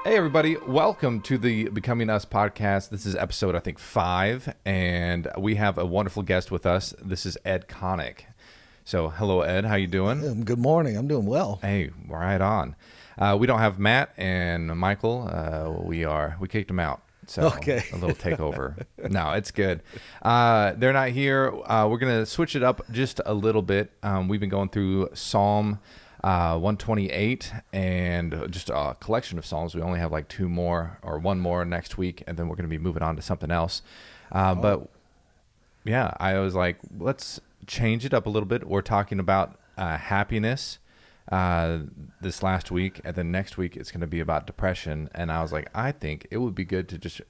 Hey everybody, welcome to the Becoming Us podcast. This is episode, I think, 5, and we have a wonderful guest with us. This is Ed Konick. So, hello Ed, how you doing? Good morning. I'm doing well. Hey, right on. We don't have Matt and Michael. We kicked them out. So Okay. a little takeover. No, it's good. They're not here. We're gonna switch it up just a little bit. We've been going through Psalm 128 and just a collection of Psalms. We only have like 2 more or 1 more next week, and then we're gonna be moving on to something else. But yeah, I was like, let's change it up a little bit. We're talking about happiness this last week, and then next week it's going to be about depression. And I was like, I think it would be good to just, it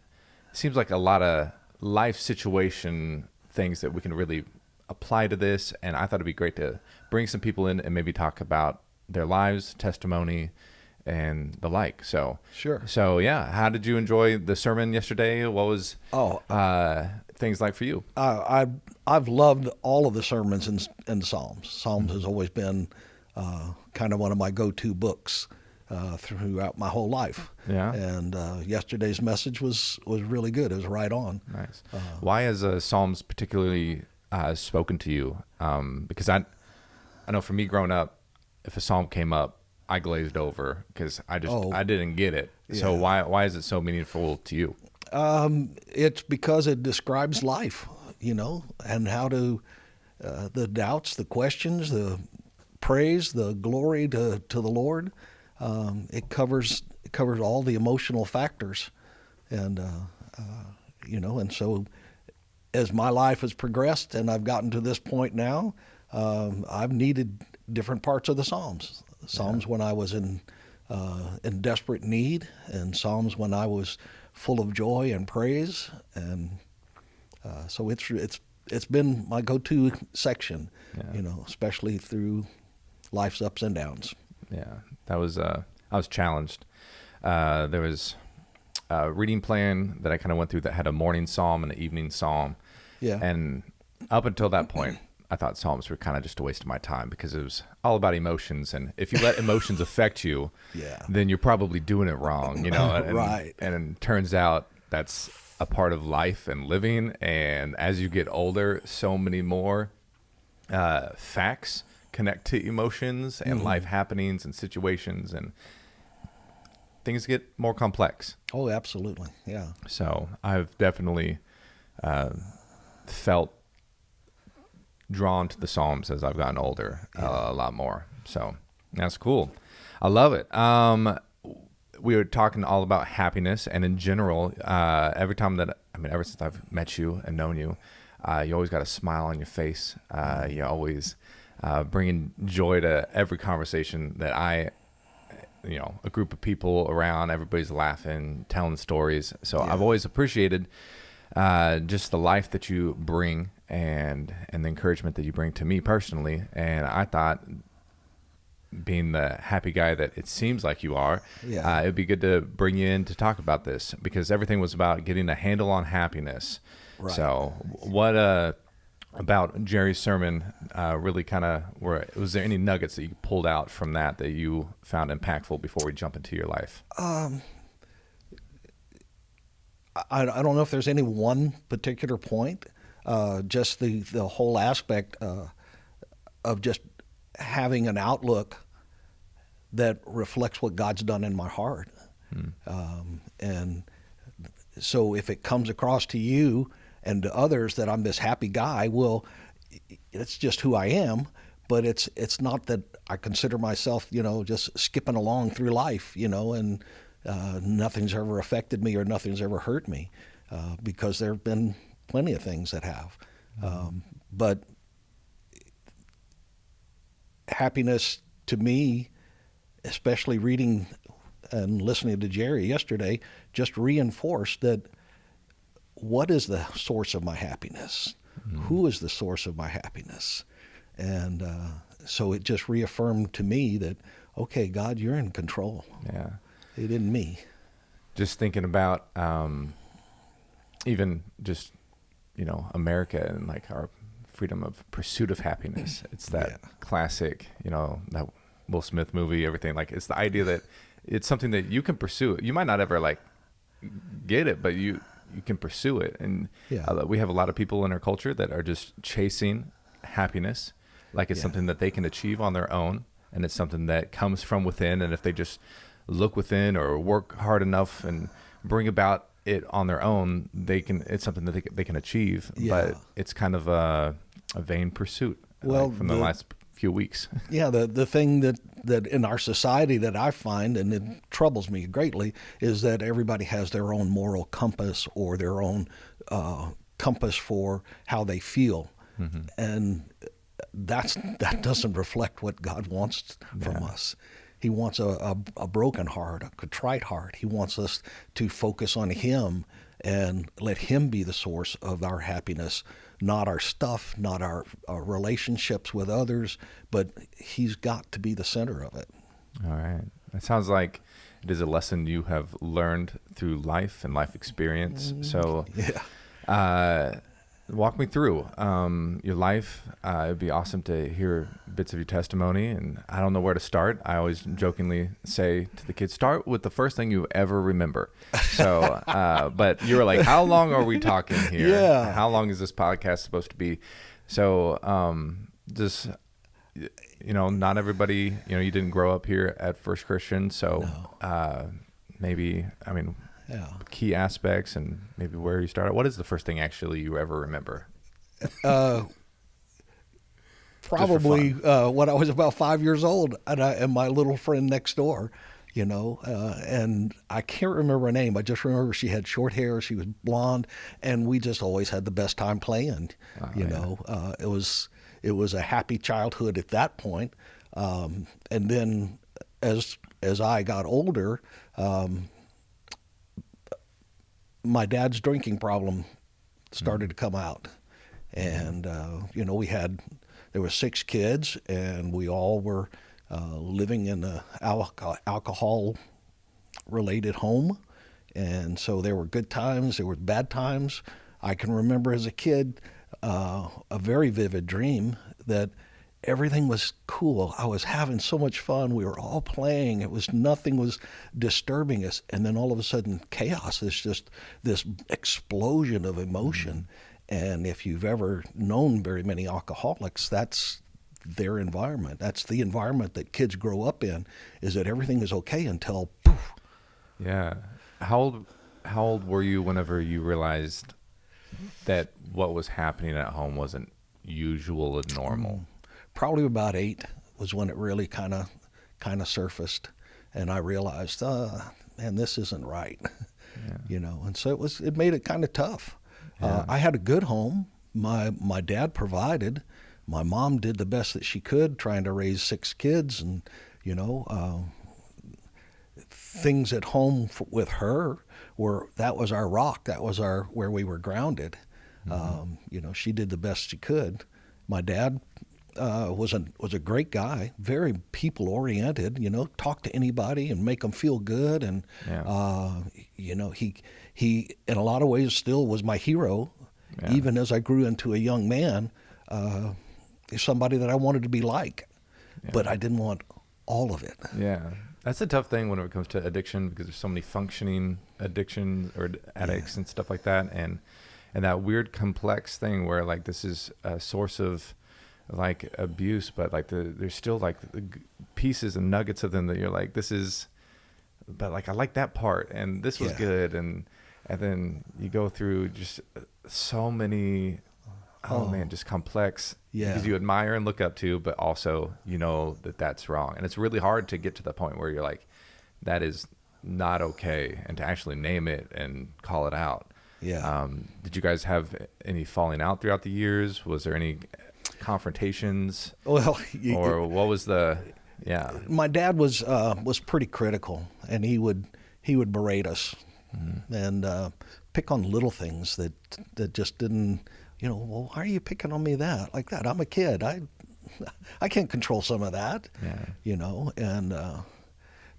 seems like a lot of life situation things that we can really apply to this, and I thought it'd be great to bring some people in and maybe talk about their lives, testimony, and the like. So Sure. So yeah, how did you enjoy the sermon yesterday? What was things like for you? I've loved all of the sermons in Psalms. Psalms has always been kind of one of my go-to books throughout my whole life. Yeah. And yesterday's message was really good. It was right on. Nice. Why has Psalms particularly spoken to you? Because I know for me growing up, if a psalm came up, I glazed over because I didn't get it. Yeah. So why is it so meaningful to you? It's because it describes life, and how to the doubts, the questions, the praise, the glory to the Lord. It covers all the emotional factors, and and so as my life has progressed and I've gotten to this point now, I've needed different parts of the Psalms. Psalms when I was in desperate need, and Psalms when I was full of joy and praise, and so it's been my go-to section, especially through life's ups and downs. Yeah, that was I was challenged. There was a reading plan that I kind of went through that had a morning psalm and an evening psalm. Yeah. And up until that point, I thought Psalms were kind of just a waste of my time because it was all about emotions. And if you let emotions affect you, then you're probably doing it wrong, And, Right. And it turns out that's a part of life and living. And as you get older, so many more facts connect to emotions and life happenings and situations, and things get more complex. Oh, absolutely. Yeah. So I've definitely felt drawn to the Psalms as I've gotten older a lot more. So that's cool. I love it. We were talking all about happiness, and in general, ever since I've met you and known you, you always got a smile on your face. You always bringing joy to every conversation that a group of people around, everybody's laughing, telling stories. So I've always appreciated just the life that you bring and the encouragement that you bring to me personally. And I thought, being the happy guy that it seems like you are, it'd be good to bring you in to talk about this, because everything was about getting a handle on happiness. Right. So what about Jerry's sermon really kind of was there any nuggets that you pulled out from that you found impactful before we jump into your life? I don't know if there's any one particular point, just the whole aspect of just having an outlook that reflects what God's done in my heart. And so if it comes across to you and to others that I'm this happy guy, well, it's just who I am, but it's not that I consider myself, just skipping along through life, and nothing's ever affected me or nothing's ever hurt me, because there have been plenty of things that have. But happiness to me, especially reading and listening to Jerry yesterday, just reinforced that what is the source of my happiness? Who is the source of my happiness? And so it just reaffirmed to me that, okay, God, you're in control. Yeah. It isn't me. Just thinking about even just, America and like our freedom of pursuit of happiness. It's that classic, that Will Smith movie, everything. Like, it's the idea that it's something that you can pursue. You might not ever like get it, but you can pursue it. And we have a lot of people in our culture that are just chasing happiness, like it's something that they can achieve on their own, and it's something that comes from within. And if they just look within or work hard enough and bring about it on their own, it's something that they can achieve. But it's kind of a vain pursuit. Well, from the last few weeks. The thing that in our society that I find, and it troubles me greatly, is that everybody has their own moral compass or their own compass for how they feel. Mm-hmm. And that doesn't reflect what God wants from us. He wants a broken heart, a contrite heart. He wants us to focus on Him and let Him be the source of our happiness, not our stuff, not our relationships with others, but He's got to be the center of it. All right. That sounds like it is a lesson you have learned through life and life experience. So walk me through your life. It'd be awesome to hear bits of your testimony, and I don't know where to start. I always jokingly say to the kids, start with the first thing you ever remember. So, but you were like, how long are we talking here? Yeah. How long is this podcast supposed to be? So, just, not everybody, you didn't grow up here at First Christian. So, maybe, key aspects and maybe where you started. What is the first thing actually you ever remember? Probably when I was about 5 years old, and my little friend next door, and I can't remember her name. I just remember she had short hair, she was blonde, and we just always had the best time playing. It was a happy childhood at that point. And then as I got older, my dad's drinking problem started to come out. And, there were 6 kids, and we all were living in an alcohol-related home. And so there were good times, there were bad times. I can remember as a kid a very vivid dream that everything was cool. I was having so much fun. We were all playing. Nothing was disturbing us. And then all of a sudden, chaos is just this explosion of emotion. And if you've ever known very many alcoholics, that's their environment. That's the environment that kids grow up in, is that everything is okay until poof. Yeah. How old were you whenever you realized that what was happening at home wasn't usual and normal? Probably about 8 was when it really kind of surfaced, and I realized, man, this isn't right. And so it made it kind of tough. I had a good home. My dad provided. My mom did the best that she could, trying to raise 6 kids, and things at home with her that was our rock. That was where we were grounded. Mm-hmm. She did the best she could. My dad was a great guy, very people oriented. Talk to anybody and make them feel good, and he in a lot of ways still was my hero, even as I grew into a young man. Somebody that I wanted to be like, but I didn't want all of it. Yeah, that's a tough thing when it comes to addiction, because there's so many functioning addictions or addicts and stuff like that, and that weird complex thing where like this is a source of like abuse, but like there's still like the pieces and nuggets of them that you're like, this is, but like I like that part, and this was good, and then you go through just so many, just complex, because you admire and look up to, but also that's wrong, and it's really hard to get to the point where you're like, that is not okay, and to actually name it and call it out. Did you guys have any falling out throughout the years? Was there any confrontations? Well, or what was the? My dad was pretty critical, and he would berate us, and pick on little things that just didn't. Well, why are you picking on me like that? I'm a kid. I can't control some of that.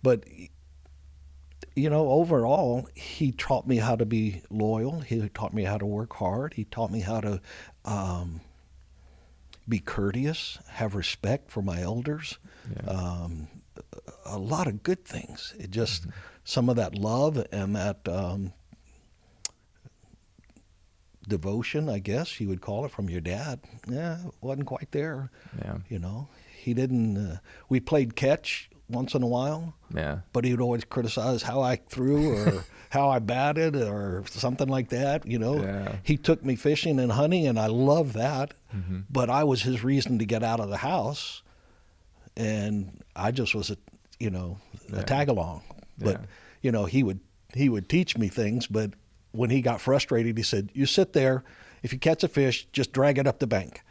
But overall, he taught me how to be loyal. He taught me how to work hard. He taught me how to be courteous, have respect for my elders. a lot of good things. It just some of that love and that devotion, I guess you would call it, from your dad. Yeah, wasn't quite there. Yeah. You know, he didn't. We played catch once in a while. Yeah. But he would always criticize how I threw or how I batted or something like that. You know, Yeah. he took me fishing and hunting, and I loved that. Mm-hmm. But I was his reason to get out of the house, and I just was a tag along. But Yeah. you know, he would teach me things, but when he got frustrated, he said, "You sit there. If you catch a fish, just drag it up the bank."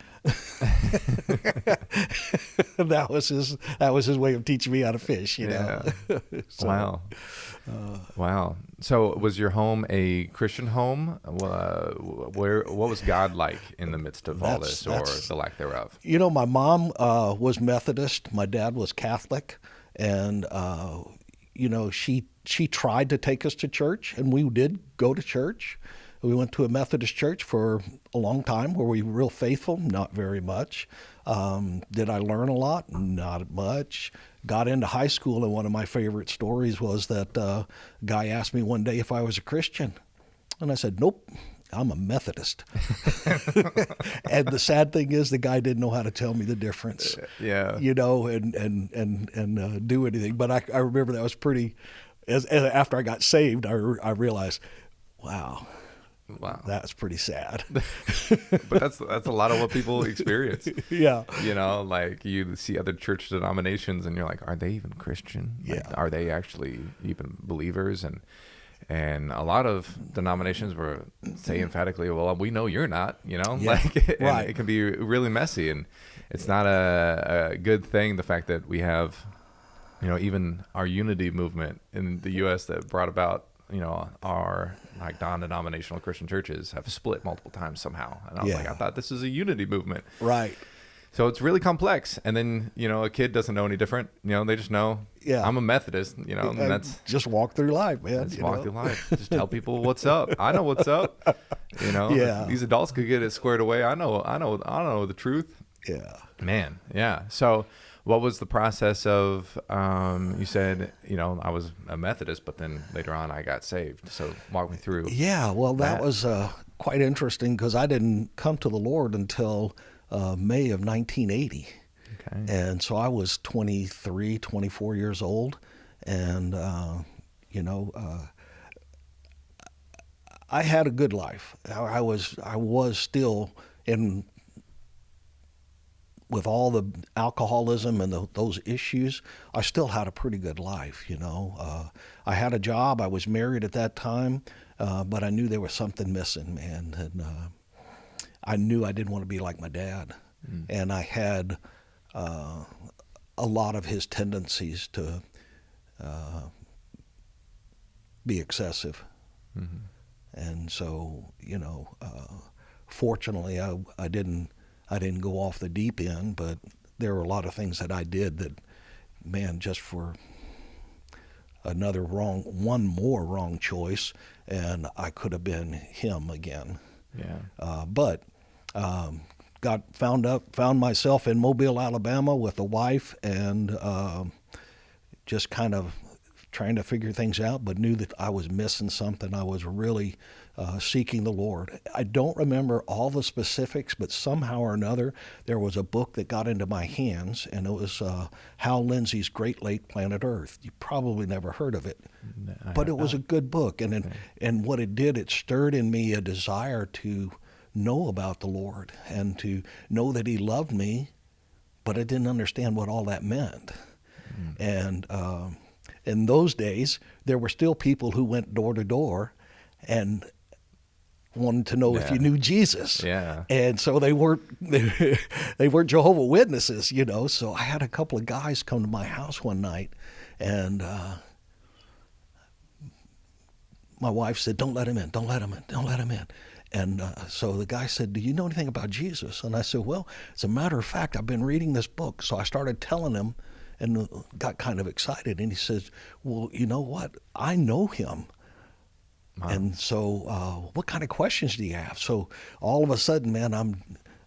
that was his way of teaching me how to fish. You know. So, Wow. Wow. So was your home a Christian home? What was God like in the midst of all this, or the lack thereof? You know, my mom was Methodist. My dad was Catholic, and you know, she tried to take us to church, and we did go to church. We went to a Methodist church for a long time. Were we real faithful? Not very much. Did I learn a lot? Not much. Got into high school, and one of my favorite stories was that a guy asked me one day if I was a Christian. And I said, nope, I'm a Methodist. And the sad thing is the guy didn't know how to tell me the difference. Yeah. You know, and do anything. But I remember that was pretty, after I got saved, I realized, wow. That's pretty sad. But that's a lot of what people experience. Yeah. You know, like you see other church denominations and you're like, are they even Christian? Like, Yeah. are they actually even believers? And a lot of denominations will say emphatically, well, we know you're not, you know, Yeah. like, and Right. it can be really messy, and it's not a good thing. The fact that we have, you know, even our unity movement in the U.S. that brought about, you know, our like non-denominational Christian churches have split multiple times somehow. And I was like, I thought this is a unity movement. Right. So it's really complex. And then, you know, a kid doesn't know any different. You know, they just know, Yeah. I'm a Methodist, you know, and that's just walk through life, man. just you walk know? through life. Just tell people what's up. I know what's up. You know, Yeah. these adults could get it squared away. I know the truth. Yeah. Man. Yeah. So what was the process of, you said, you know, I was a Methodist, but then later on I got saved. So walk me through. Yeah, well, that was quite interesting because I didn't come to the Lord until May of 1980. Okay. And so I was 23, 24 years old. And, you know, I had a good life. I was still in, with all the alcoholism and those issues, I still had a pretty good life, you know. I had a job. I was married at that time, but I knew there was something missing, man. And I knew I didn't want to be like my dad. And I had a lot of his tendencies to be excessive. Mm-hmm. And so, you know, fortunately, I didn't go off the deep end, but there were a lot of things that I did that, man, just for one more wrong choice, and I could have been him again. Yeah. But found myself in Mobile, Alabama with a wife, and just kind of trying to figure things out, but knew that I was missing something. I was really seeking the Lord. I don't remember all the specifics, but somehow or another, there was a book that got into my hands, and it was Hal Lindsey's Great Lake Planet Earth. You probably never heard of it, but it was a good book. And what it did, it stirred in me a desire to know about the Lord and to know that He loved me, but I didn't understand what all that meant. And in those days, there were still people who went door to door and wanted to know if you knew Jesus. Yeah. And so they weren't Jehovah's Witnesses, you know. So I had a couple of guys come to my house one night, and my wife said, "Don't let him in. Don't let him in. Don't let him in." And so the guy said, "Do you know anything about Jesus?" And I said, "Well, as a matter of fact, I've been reading this book." So I started telling him, and got kind of excited. And he says, "Well, you know what? I know him." Wow. And so, what kind of questions do you have? So all of a sudden, man,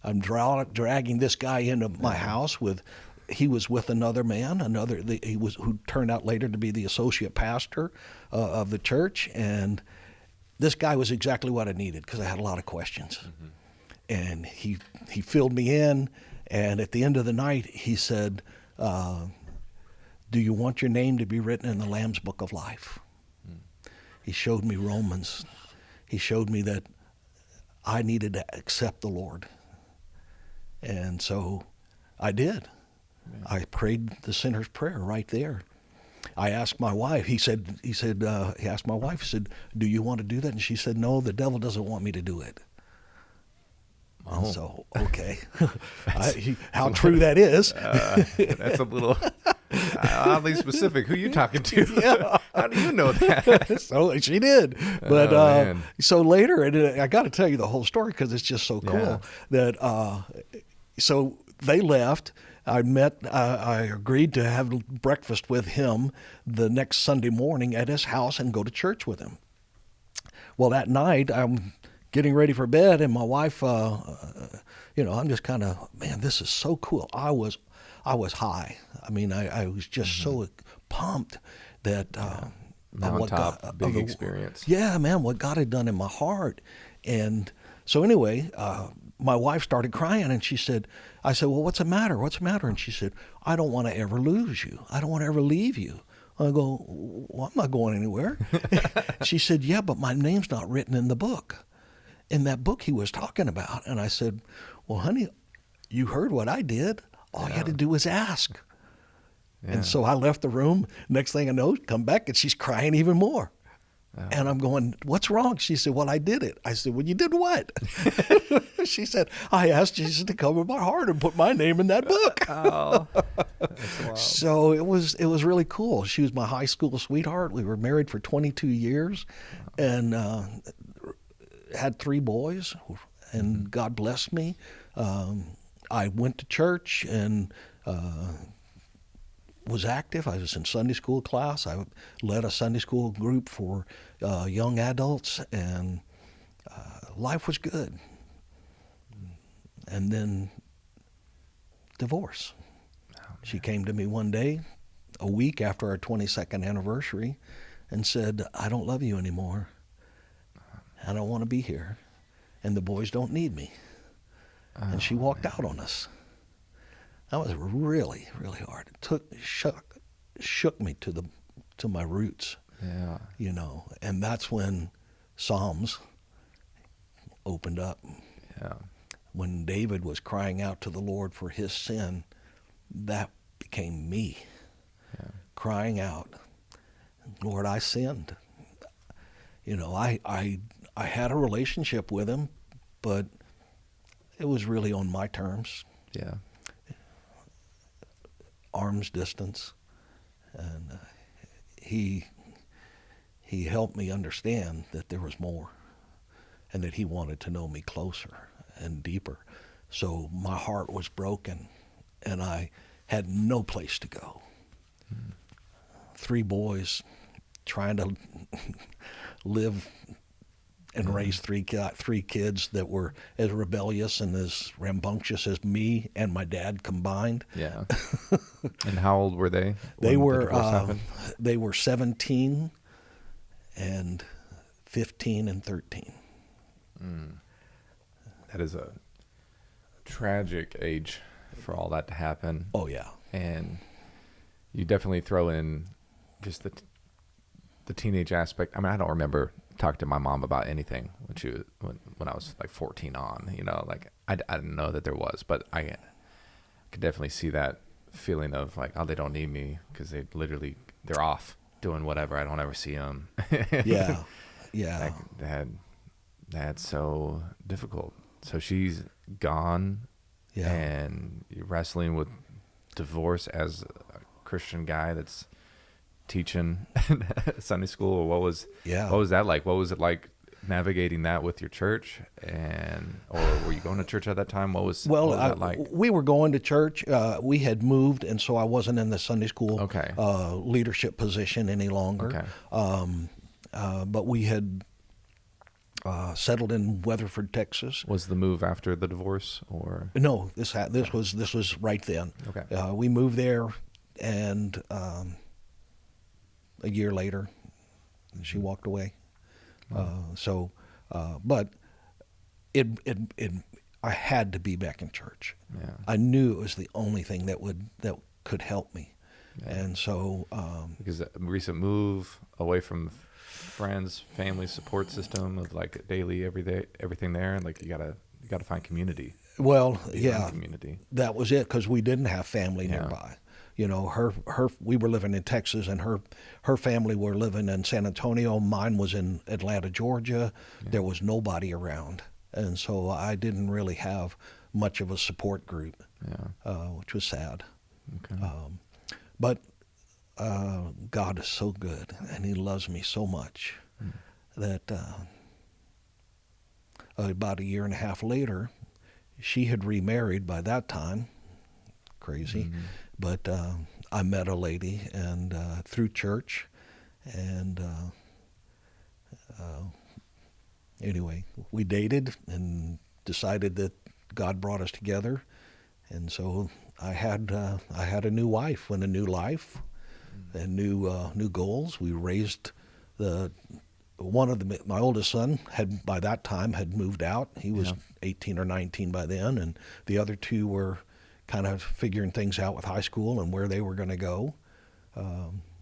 I'm dragging this guy into my house with he was with another man, who turned out later to be the associate pastor of the church, and this guy was exactly what I needed because I had a lot of questions. Mm-hmm. And he filled me in, and at the end of the night, he said, do you want your name to be written in the Lamb's Book of Life? Mm. He showed me Romans. He showed me that I needed to accept the Lord. And so I did. Yeah. I prayed the sinner's prayer right there. I asked my wife, he asked my wife, he said, do you want to do that? And she said, no, the devil doesn't want me to do it. Oh. And so, okay. How true that is. That's a little oddly specific. Who are you talking to? Yeah. How do you know that? So she did. But so later, and I got to tell you the whole story because it's just so cool that so they left. I agreed to have breakfast with him the next Sunday morning at his house and go to church with him. Well, that night, I'm getting ready for bed, and my wife, I'm just kind of, man, this is so cool. I was high. I mean, I was just so pumped that mountaintop, big experience. Yeah, man, what God had done in my heart. And so anyway, my wife started crying, and I said, well, what's the matter? What's the matter? And she said, I don't want to ever lose you. I don't want to ever leave you. I go, well, I'm not going anywhere. She said, yeah, but my name's not written in the book. In that book he was talking about. And I said, well, honey, you heard what I did. All you had to do was ask. Yeah. And so I left the room. Next thing I know, come back, and she's crying even more. Oh. And I'm going, what's wrong? She said, well, I did it. I said, well, you did what? She said, I asked Jesus to come in my heart and put my name in that book. Oh, that's wild. So it was really cool. She was my high school sweetheart. We were married for 22 years and had 3 boys, and God blessed me. I went to church and was active. I was in Sunday school class. I led a Sunday school group for young adults, and life was good. And then divorce. She came to me one day, a week after our 22nd anniversary, and said, I don't love you anymore. I don't want to be here, and the boys don't need me. And she walked out on us. That was really, really hard. It shook me to my roots. Yeah. And that's when Psalms opened up. Yeah. When David was crying out to the Lord for his sin, that became me. Yeah. Crying out, Lord, I sinned. I had a relationship with him, but it was really on my terms. Yeah. Arm's distance. And he helped me understand that there was more and that he wanted to know me closer and deeper. So my heart was broken and I had no place to go. 3 boys trying to live and raise 3 kids that were as rebellious and as rambunctious as me and my dad combined. Yeah. And how old were they? They were 17 and 15 and 13. That is a tragic age for all that to happen. Oh yeah. And you definitely throw in just the teenage aspect. I mean, I don't remember talking to my mom about anything when I was like 14 on, like I didn't know that there was, but I could definitely see that feeling of like, oh, they don't need me because they're off doing whatever. I don't ever see them. Yeah. Yeah. That's so difficult. So she's gone. Yeah. And you're wrestling with divorce as a Christian guy that's teaching Sunday school. Or what was that like? What was it like navigating that with your church? Or were you going to church at that time? What was that like? We were going to church. We had moved, and so I wasn't in the Sunday school leadership position any longer. Okay. But we had settled in Weatherford, Texas. Was the move after the divorce, or? No, this was right then. Okay. We moved there, and a year later, she walked away. But I had to be back in church. Yeah. I knew it was the only thing that could help me, Yeah. and so Because a recent move away from friends, family support system of like daily, everyday, everything there, and like you gotta find community. well, Be yeah, in community. that was it because we didn't have family Yeah. nearby. You know, we were living in Texas, and her family were living in San Antonio. Mine was in Atlanta, Georgia. Yeah. There was nobody around, and so I didn't really have much of a support group, which was sad. Okay. But God is so good, and He loves me so much that about a year and a half later, she had remarried by that time. Crazy. Mm-hmm. But I met a lady and through church, and anyway, we dated and decided that God brought us together, and so I had a new wife and a new life, and new goals. We raised my oldest son had by that time had moved out. He was 18 or 19 by then, and the other two were kind of figuring things out with high school and where they were going to go.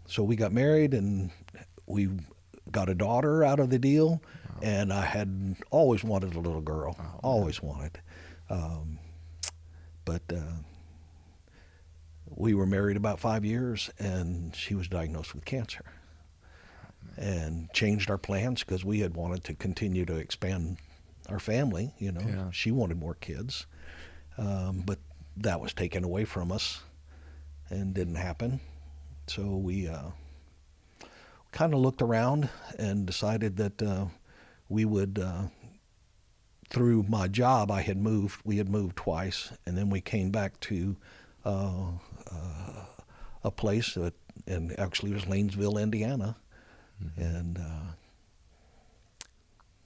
So we got married, and we got a daughter out of the deal. Wow. And I had always wanted a little girl, always wanted. But we were married about 5 years, and she was diagnosed with cancer. And changed our plans because we had wanted to continue to expand our family. You know, She wanted more kids, but that was taken away from us and didn't happen. So we kind of looked around and decided that we would, through my job, we had moved twice, and then we came back to a place and actually it was Lanesville, Indiana, and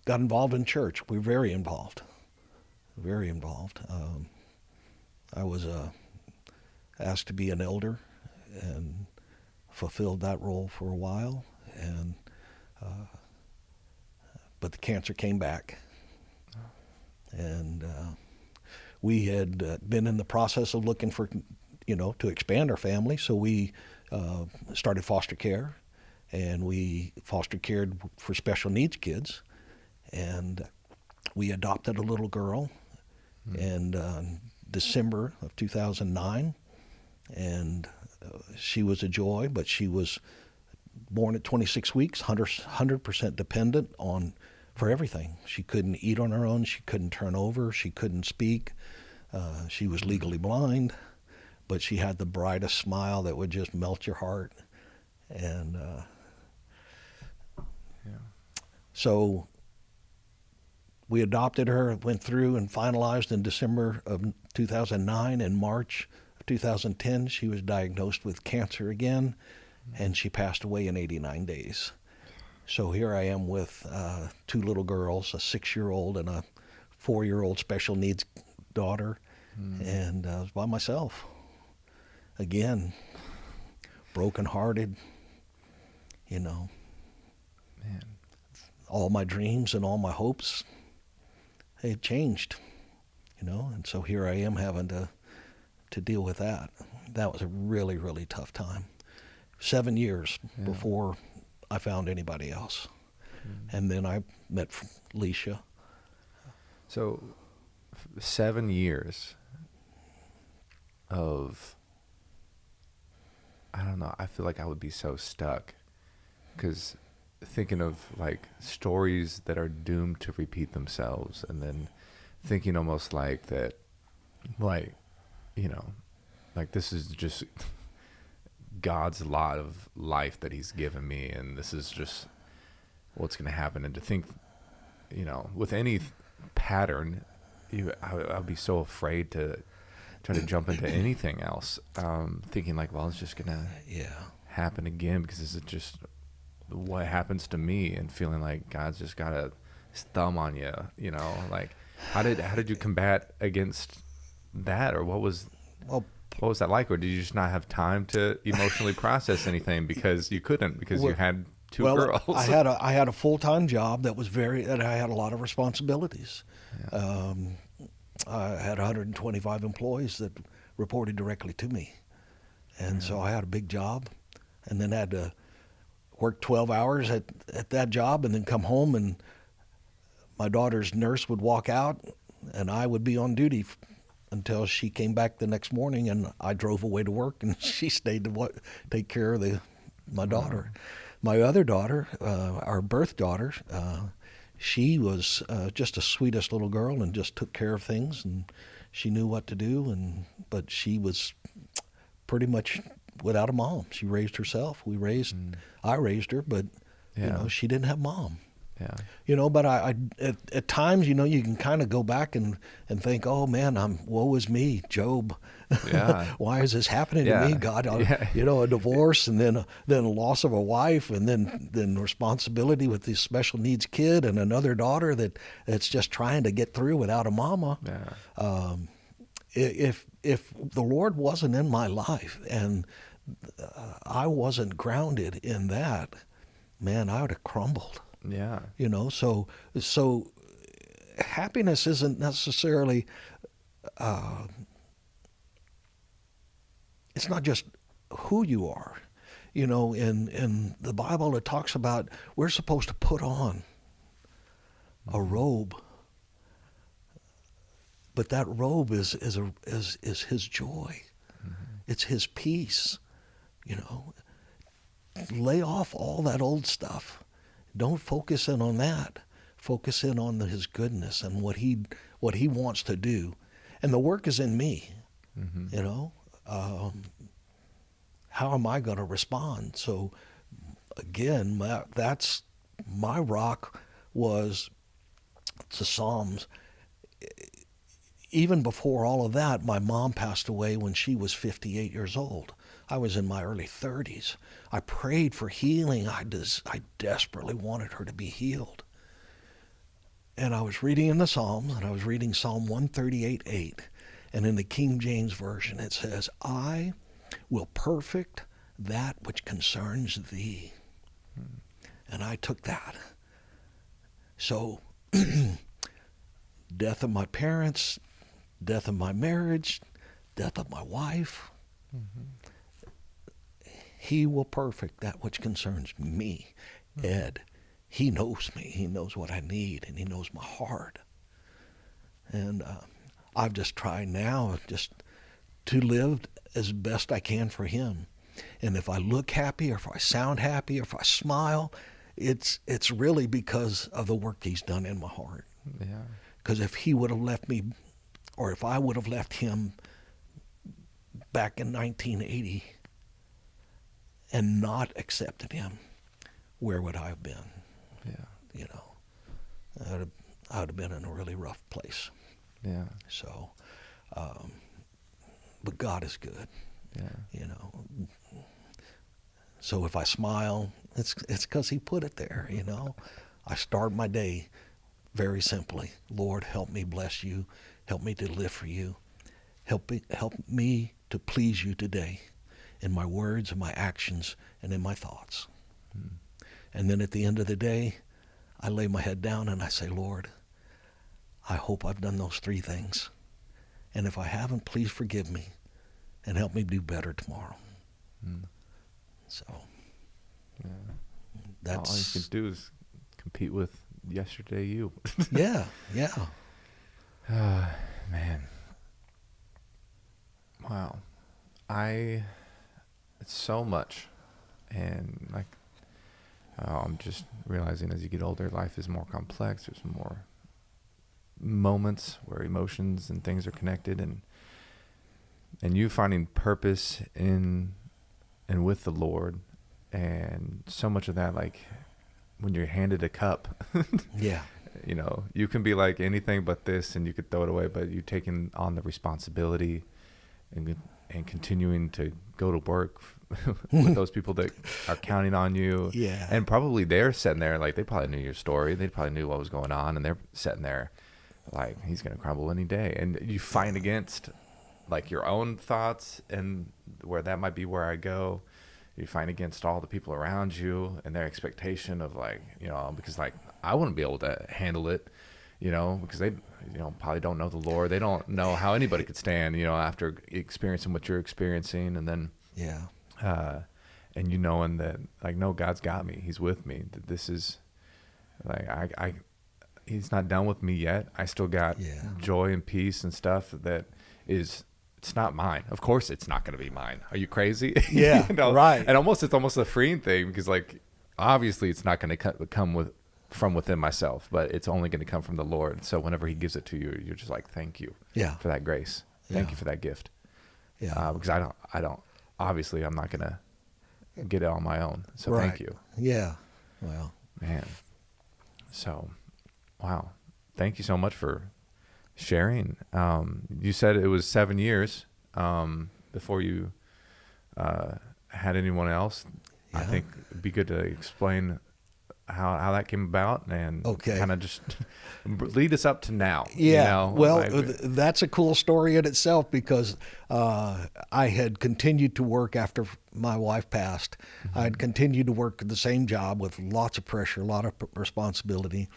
got involved in church. We were very involved. I was asked to be an elder and fulfilled that role for a while, and but the cancer came back, and we had been in the process of looking for, to expand our family, so we started foster care, and we foster cared for special needs kids, and we adopted a little girl in December of 2009, and she was a joy, but she was born at 26 weeks, 100% dependent for everything. She couldn't eat on her own, she couldn't turn over, she couldn't speak, she was legally blind, but she had the brightest smile that would just melt your heart. And so we adopted her, went through and finalized in December of 2009. In March of 2010, she was diagnosed with cancer again, and she passed away in 89 days. So here I am with two little girls, a 6-year-old and a 4-year-old special needs daughter, and I was by myself. Again, brokenhearted, Man. All my dreams and all my hopes, they had changed, and so here I am having to deal with that. That was a really, really tough time. 7 years before I found anybody else. And then I met Leisha. So 7 years of, I don't know, I feel like I would be so stuck, because thinking of like stories that are doomed to repeat themselves, and then thinking almost like that, like, like this is just God's lot of life that he's given me, and this is just what's going to happen. And to think, with any pattern, I'd be so afraid to try to jump into anything else, thinking like, well, it's just going to happen again, because this is just what happens to me, and feeling like God's just got to his thumb on you, like how did you combat against that, or Well, what was that like, or did you just not have time to emotionally process anything because you couldn't, because you had two girls? I had a full-time job that I had a lot of responsibilities. Yeah. I had 125 employees that reported directly to me, and so I had a big job, and then had to work 12 hours at that job, and then come home, and my daughter's nurse would walk out, and I would be on duty until she came back the next morning, and I drove away to work, and she stayed to take care of my daughter. My other daughter, our birth daughter, she was just the sweetest little girl and just took care of things, and she knew what to do. But she was pretty much without a mom. She raised herself. I raised her, but she didn't have mom. Yeah. But I at times, you can kind of go back and think, oh man, woe is me, Job. Yeah. Why is this happening to me, God? A divorce, and then a loss of a wife, and then responsibility with this special needs kid and another daughter that's just trying to get through without a mama. Yeah. If the Lord wasn't in my life and I wasn't grounded in that, man, I would have crumbled. Yeah. So happiness isn't necessarily, it's not just who you are. In the Bible, it talks about we're supposed to put on a robe, but that robe is His joy. Mm-hmm. It's His peace. Lay off all that old stuff. Don't focus in on that. Focus in on His goodness and what He wants to do, and the work is in me. Mm-hmm. How am I going to respond? So, again, that's my rock was the Psalms. Even before all of that, my mom passed away when she was 58 years old. I was in my early 30s. I prayed for healing. I desperately wanted her to be healed. And I was reading in the Psalms, and I was reading Psalm 138:8. And in the King James Version, it says, I will perfect that which concerns thee. And I took that. So, death of my parents, death of my marriage, death of my wife, He will perfect that which concerns me. Ed, He knows me. He knows what I need, and He knows my heart. And I've just tried now just to live as best I can for Him. And if I look happy, or if I sound happy, or if I smile, it's really because of the work He's done in my heart. Yeah. Because if He would have left me, or if I would have left Him back in 1980 and not accepted Him, where would I have been? Yeah. I would have been in a really rough place. Yeah. So, but God is good. Yeah. So if I smile, it's because He put it there. I start my day very simply. Lord, help me bless You. Help me to live for You. Help me to please You today in my words, in my actions, and in my thoughts. And then at the end of the day, I lay my head down and I say, Lord, I hope I've done those 3 things. And if I haven't, please forgive me and help me do better tomorrow. So that's all you can do is compete with yesterday you. yeah. Man. Wow. It's so much. And I'm just realizing as you get older, life is more complex. There's more moments where emotions and things are connected, and you finding purpose in and with the Lord, and so much of that, like when you're handed a cup, Yeah. You can be like anything but this, and you could throw it away, but you taking on the responsibility and and continuing to go to work with those people that are counting on you. Yeah. And probably they're sitting there like they probably knew your story. They probably knew what was going on, and they're sitting there like he's going to crumble any day. And you fight against like your own thoughts and where that might be where I go. You fight against all the people around you and their expectation of like, because like I wouldn't be able to handle it, because they, probably don't know the Lord. They don't know how anybody could stand, after experiencing what you're experiencing. And then, and knowing that like, no, God's got me. He's with me. That this is like, he's not done with me yet. I still got joy and peace and stuff that is, it's not mine. Of course it's not going to be mine. Are you crazy? Yeah, right. And it's almost a freeing thing because like, obviously it's not going to come from within myself, but it's only going to come from the Lord. So whenever he gives it to you, you're just like, thank you for that grace. Thank you for that gift. Yeah. Because I don't, obviously I'm not going to get it on my own. So thank you. Yeah. Well, man. So, wow. Thank you so much for sharing. You said it was 7 years before you had anyone else. I think it'd be good to explain how that came about and kind of just lead us up to now. Well, that's a cool story in itself because I had continued to work after my wife passed. I had continued to work the same job with lots of pressure, a lot of responsibility,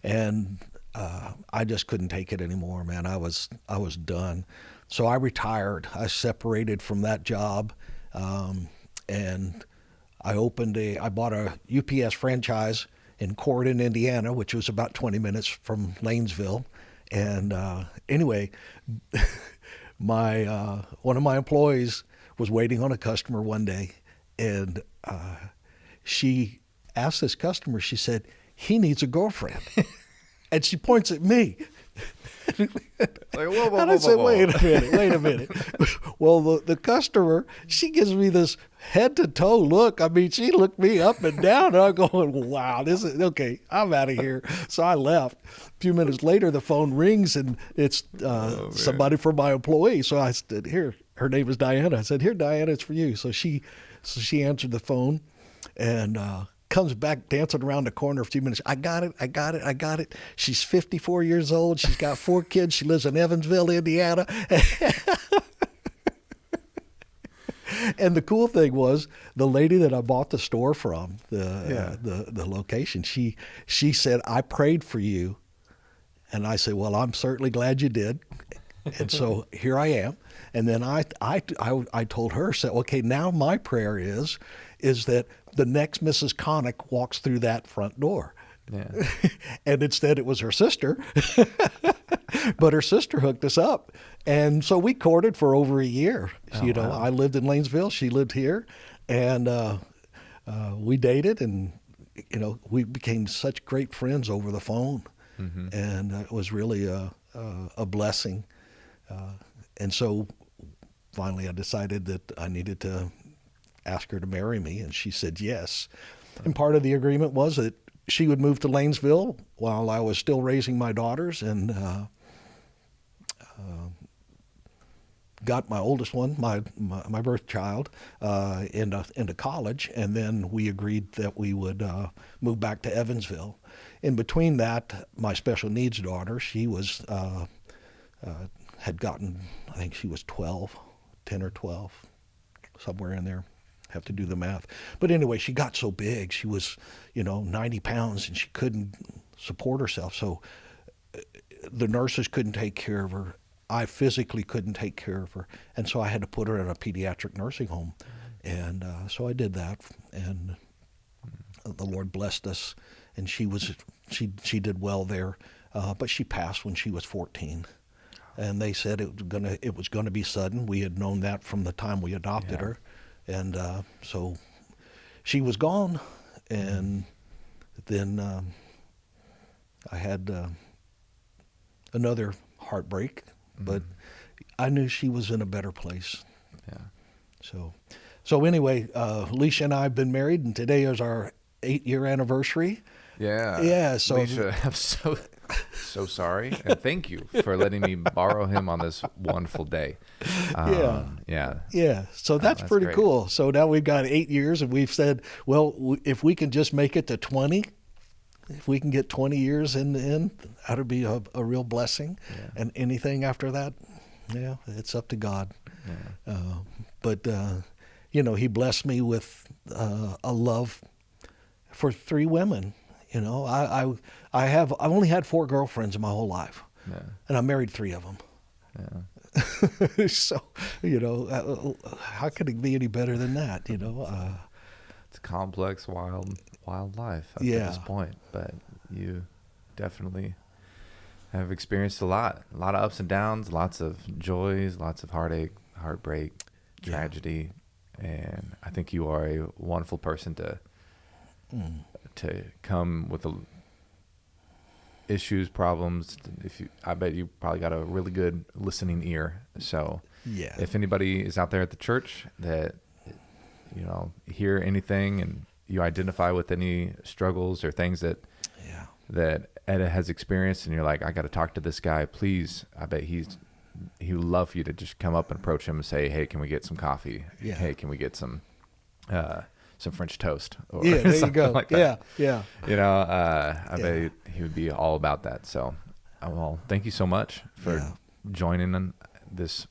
and I just couldn't take it anymore, man. I was done. So I retired. I separated from that job, and I bought a UPS franchise in Corydon, Indiana, which was about 20 minutes from Lanesville. And anyway, one of my employees was waiting on a customer one day, and she asked this customer, she said, "He needs a girlfriend." And she points at me. Like, whoa, and I said, wait a minute. Well, the customer, she gives me this head to toe look. I mean, she looked me up and down, and I'm going, wow, this is okay. I'm out of here. So I left. A few minutes later, the phone rings, and it's somebody from my employee. So I said, here, her name is Diana. I said, here, Diana, it's for you. So she answered the phone, and comes back dancing around the corner a few minutes. I got it. She's 54 years old. She's got 4 kids. She lives in Evansville, Indiana. And the cool thing was the lady that I bought the store from, the location, she said, "I prayed for you." And I said, "Well, I'm certainly glad you did." And so here I am. And then I told her, said, okay, now my prayer is that the next Mrs. Konick walks through that front door. Yeah. And instead it was her sister, but her sister hooked us up. And so we courted for over a year. Wow. I lived in Lanesville. She lived here. And we dated, and, we became such great friends over the phone. Mm-hmm. And it was really a blessing. And so finally I decided that I needed to ask her to marry me, and she said yes. And part of the agreement was that she would move to Lanesville while I was still raising my daughters, and got my oldest one, my birth child, into college, and then we agreed that we would move back to Evansville. In between that, my special needs daughter, she was had gotten, I think she was 10 or 12, somewhere in there. Have to do the math. But anyway, she got so big. She was, 90 pounds, and she couldn't support herself. So the nurses couldn't take care of her. I physically couldn't take care of her. And so I had to put her in a pediatric nursing home. And so I did that. And the Lord blessed us. And she did well there. But she passed when she was 14. And they said it was gonna be sudden. We had known that from the time we adopted her. And so she was gone, and then I had another heartbreak, but I knew she was in a better place. Yeah. So anyway, Alicia and I have been married, and today is our 8-year anniversary. Yeah. Yeah. So Alicia, I'm so sorry, and thank you for letting me borrow him on this wonderful day. Yeah. So that's pretty great. cool. So now we've got 8 years, and we've said, well, if we can just make it to 20, if we can get 20 years in the end, that would be a real blessing. Yeah. And anything after that, yeah, it's up to God. Yeah. But he blessed me with a love for 3 women. I've only had 4 girlfriends in my whole life, and I married 3 of them. Yeah. So, how could it be any better than that? It's a complex, wild life up to this point, but you definitely have experienced a lot of ups and downs, lots of joys, lots of heartache, heartbreak, tragedy, and I think you are a wonderful person to come with issues, problems. I bet you probably got a really good listening ear. So if anybody is out there at the church that hear anything and you identify with any struggles or things that Etta has experienced, and you're like, I got to talk to this guy, please. I bet he would love for you to just come up and approach him and say, hey, can we get some coffee? Yeah. Hey, can we get some French toast? Or there you go. Like that. Yeah. I bet he would be all about that. So, well, thank you so much for joining in this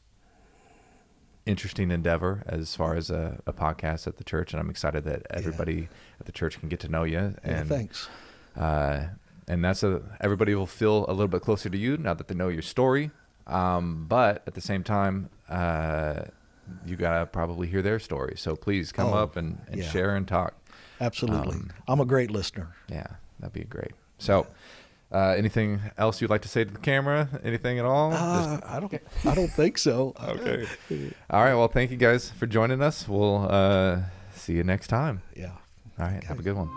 interesting endeavor as far as a podcast at the church. And I'm excited that everybody at the church can get to know you. And thanks. And everybody will feel a little bit closer to you now that they know your story. But at the same time, you gotta probably hear their story. So please come up and share and talk. Absolutely. I'm a great listener. Yeah, that'd be great. So, anything else you'd like to say to the camera? Anything at all? I don't think so. Okay. All right. Well, thank you guys for joining us. We'll see you next time. Yeah. All right. Have a good one.